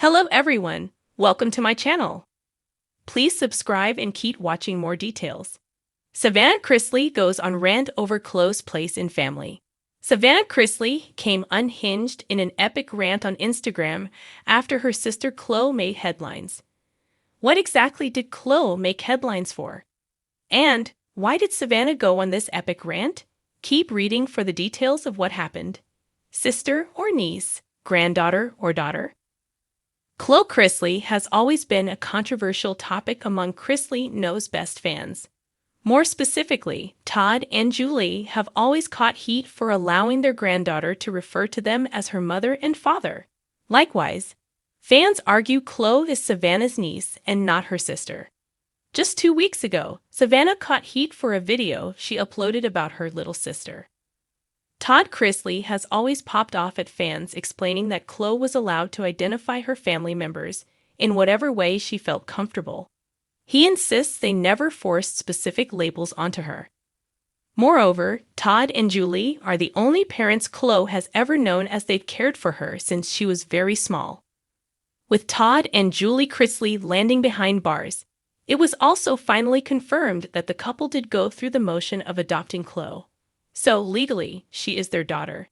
Hello everyone, welcome to my channel. Please subscribe and keep watching more details. Savannah Chrisley goes on rant over close place in family. Savannah Chrisley came unhinged in an epic rant on Instagram after her sister Chloe made headlines. What exactly did Chloe make headlines for? And why did Savannah go on this epic rant? Keep reading for the details of what happened. Sister or niece, granddaughter or daughter? Chloe Chrisley has always been a controversial topic among Chrisley Knows Best fans. More specifically, Todd and Julie have always caught heat for allowing their granddaughter to refer to them as her mother and father. Likewise, fans argue Chloe is Savannah's niece and not her sister. Just 2 weeks ago, Savannah caught heat for a video she uploaded about her little sister. Todd Chrisley has always popped off at fans explaining that Chloe was allowed to identify her family members in whatever way she felt comfortable. He insists they never forced specific labels onto her. Moreover, Todd and Julie are the only parents Chloe has ever known, as they've cared for her since she was very small. With Todd and Julie Chrisley landing behind bars, it was also finally confirmed that the couple did go through the motion of adopting Chloe. So legally, she is their daughter.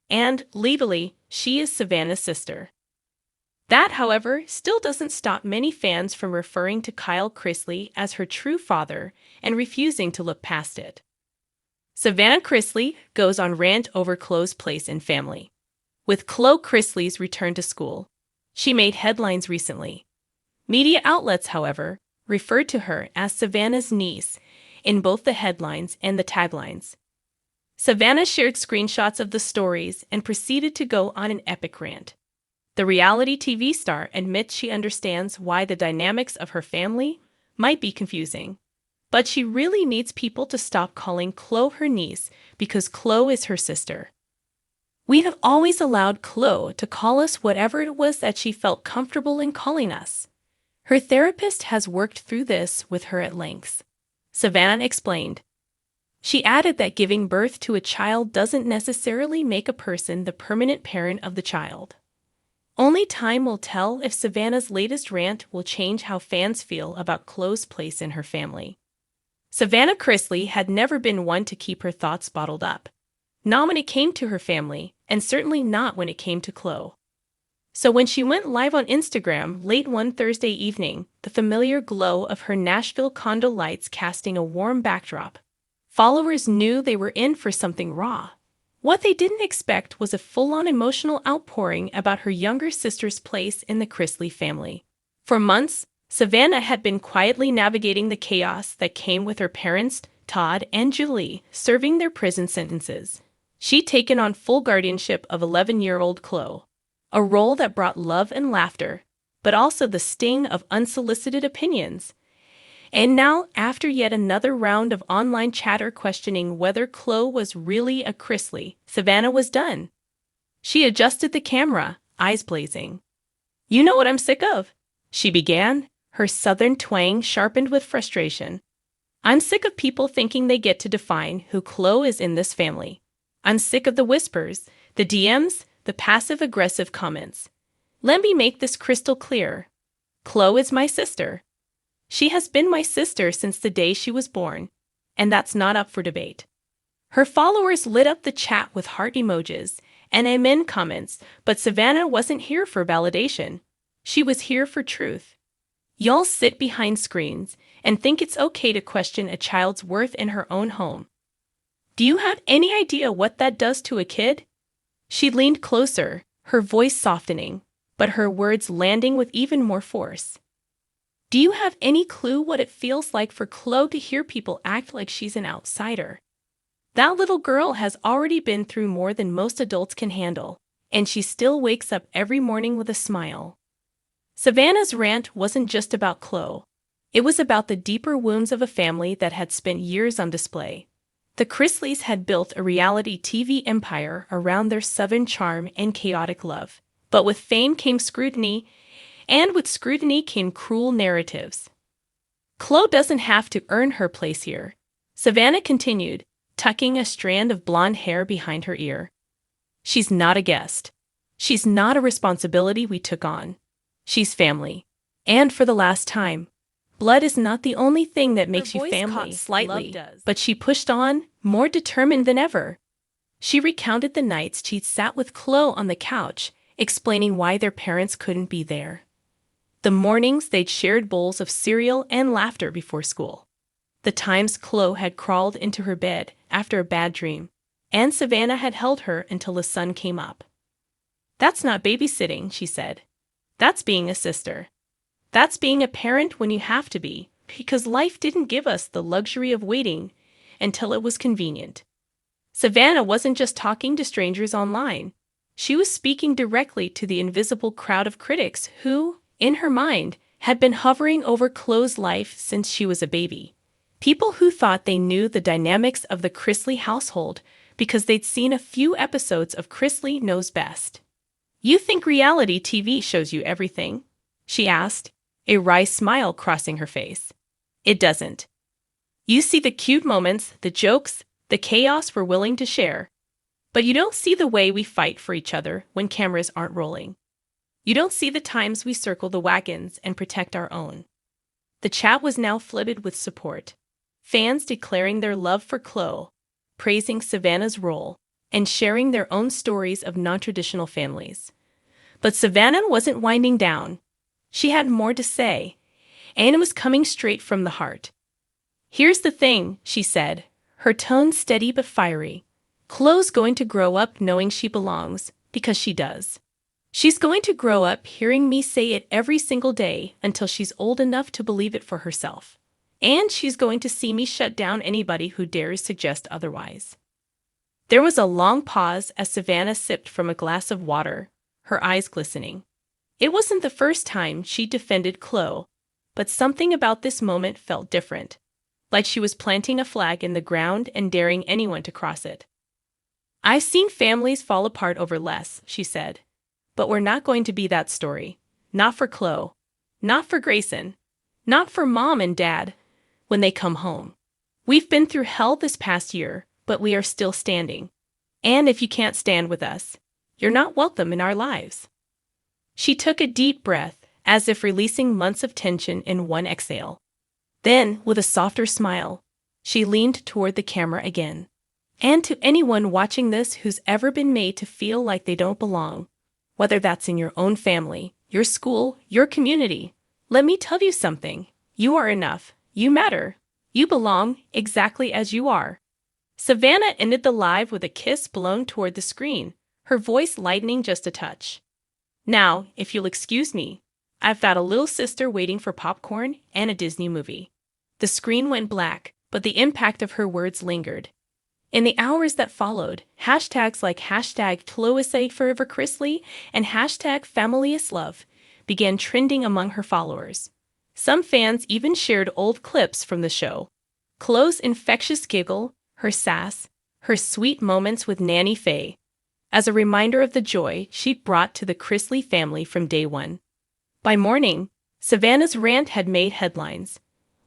And legally, she is Savannah's sister. That, however, still doesn't stop many fans from referring to Kyle Chrisley as her true father and refusing to look past it. Savannah Chrisley goes on rant over Chloe's place in family. With Chloe Chrisley's return to school, she made headlines recently. Media outlets, however, referred to her as Savannah's niece in both the headlines and the taglines. Savannah shared screenshots of the stories and proceeded to go on an epic rant. The reality TV star admits she understands why the dynamics of her family might be confusing, but she really needs people to stop calling Chloe her niece because Chloe is her sister. We have always allowed Chloe to call us whatever it was that she felt comfortable in calling us. Her therapist has worked through this with her at length, Savannah explained. She added that giving birth to a child doesn't necessarily make a person the permanent parent of the child. Only time will tell if Savannah's latest rant will change how fans feel about Chloe's place in her family. Savannah Chrisley had never been one to keep her thoughts bottled up, not when it came to her family, and certainly not when it came to Chloe. So when she went live on Instagram late one Thursday evening, the familiar glow of her Nashville condo lights casting a warm backdrop, followers knew they were in for something raw. What they didn't expect was a full-on emotional outpouring about her younger sister's place in the Chrisley family. For months, Savannah had been quietly navigating the chaos that came with her parents, Todd and Julie, serving their prison sentences. She'd taken on full guardianship of 11-year-old Chloe, a role that brought love and laughter, but also the sting of unsolicited opinions. And now, after yet another round of online chatter questioning whether Chloe was really a Chrisley, Savannah was done. She adjusted the camera, eyes blazing. "You know what I'm sick of?" she began, her southern twang sharpened with frustration. "I'm sick of people thinking they get to define who Chloe is in this family. I'm sick of the whispers, the DMs, the passive-aggressive comments. Let me make this crystal clear. Chloe is my sister. She has been my sister since the day she was born, and that's not up for debate." Her followers lit up the chat with heart emojis and amen comments, but Savannah wasn't here for validation. She was here for truth. Y'all sit behind screens and think it's okay to question a child's worth in her own home. Do you have any idea what that does to a kid? She leaned closer, her voice softening, but her words landing with even more force. Do you have any clue what it feels like for Chloe to hear people act like she's an outsider? That little girl has already been through more than most adults can handle, and she still wakes up every morning with a smile. Savannah's rant wasn't just about Chloe. It was about the deeper wounds of a family that had spent years on display. The Chrisleys had built a reality TV empire around their southern charm and chaotic love. But with fame came scrutiny, and with scrutiny came cruel narratives. Chloe doesn't have to earn her place here, Savannah continued, tucking a strand of blonde hair behind her ear. She's not a guest. She's not a responsibility we took on. She's family. And for the last time, blood is not the only thing that makes you voice family. caught slightly, Love does. But she pushed on, more determined than ever. She recounted the nights she'd sat with Chloe on the couch, explaining why their parents couldn't be there. The mornings they'd shared bowls of cereal and laughter before school. The times Chloe had crawled into her bed after a bad dream, and Savannah had held her until the sun came up. "That's not babysitting," she said. "That's being a sister. That's being a parent when you have to be, because life didn't give us the luxury of waiting until it was convenient." Savannah wasn't just talking to strangers online. She was speaking directly to the invisible crowd of critics who, in her mind, had been hovering over Chloe's life since she was a baby. People who thought they knew the dynamics of the Chrisley household because they'd seen a few episodes of Chrisley Knows Best. "You think reality TV shows you everything?" she asked, a wry smile crossing her face. "It doesn't. You see the cute moments, the jokes, the chaos we're willing to share. But you don't see the way we fight for each other when cameras aren't rolling. You don't see the times we circle the wagons and protect our own." The chat was now flooded with support. Fans declaring their love for Chloe, praising Savannah's role, and sharing their own stories of non-traditional families. But Savannah wasn't winding down. She had more to say, and it was coming straight from the heart. "Here's the thing," she said, her tone steady but fiery. "Chloe's going to grow up knowing she belongs, because she does. She's going to grow up hearing me say it every single day until she's old enough to believe it for herself. And she's going to see me shut down anybody who dares suggest otherwise." There was a long pause as Savannah sipped from a glass of water, her eyes glistening. It wasn't the first time she defended Chloe, but something about this moment felt different, like she was planting a flag in the ground and daring anyone to cross it. "I've seen families fall apart over less," she said, "but we're not going to be that story. Not for Chloe. Not for Grayson. Not for Mom and Dad when they come home. We've been through hell this past year, but we are still standing. And if you can't stand with us, you're not welcome in our lives." She took a deep breath, as if releasing months of tension in one exhale. Then, with a softer smile, she leaned toward the camera again. "And to anyone watching this who's ever been made to feel like they don't belong, whether that's in your own family, your school, your community, let me tell you something. You are enough. You matter. You belong exactly as you are." Savannah ended the live with a kiss blown toward the screen, her voice lightening just a touch. "Now, if you'll excuse me, I've got a little sister waiting for popcorn and a Disney movie." The screen went black, but the impact of her words lingered. In the hours that followed, hashtags like #ChloeIsAForeverChrisley and #FamilyIsLove began trending among her followers. Some fans even shared old clips from the show. Chloe's infectious giggle, her sass, her sweet moments with Nanny Faye, as a reminder of the joy she'd brought to the Chrisley family from day one. By morning, Savannah's rant had made headlines.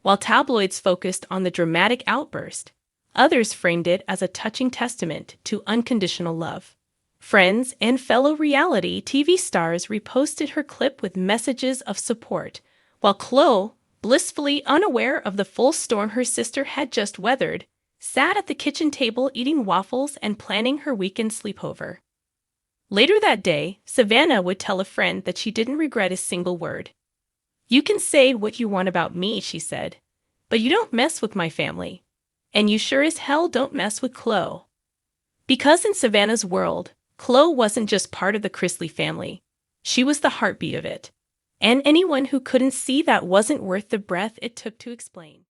While tabloids focused on the dramatic outburst, others framed it as a touching testament to unconditional love. Friends and fellow reality TV stars reposted her clip with messages of support, while Chloe, blissfully unaware of the full storm her sister had just weathered, sat at the kitchen table eating waffles and planning her weekend sleepover. Later that day, Savannah would tell a friend that she didn't regret a single word. "You can say what you want about me," she said, "but you don't mess with my family. And you sure as hell don't mess with Chloe." Because in Savannah's world, Chloe wasn't just part of the Chrisley family. She was the heartbeat of it. And anyone who couldn't see that wasn't worth the breath it took to explain.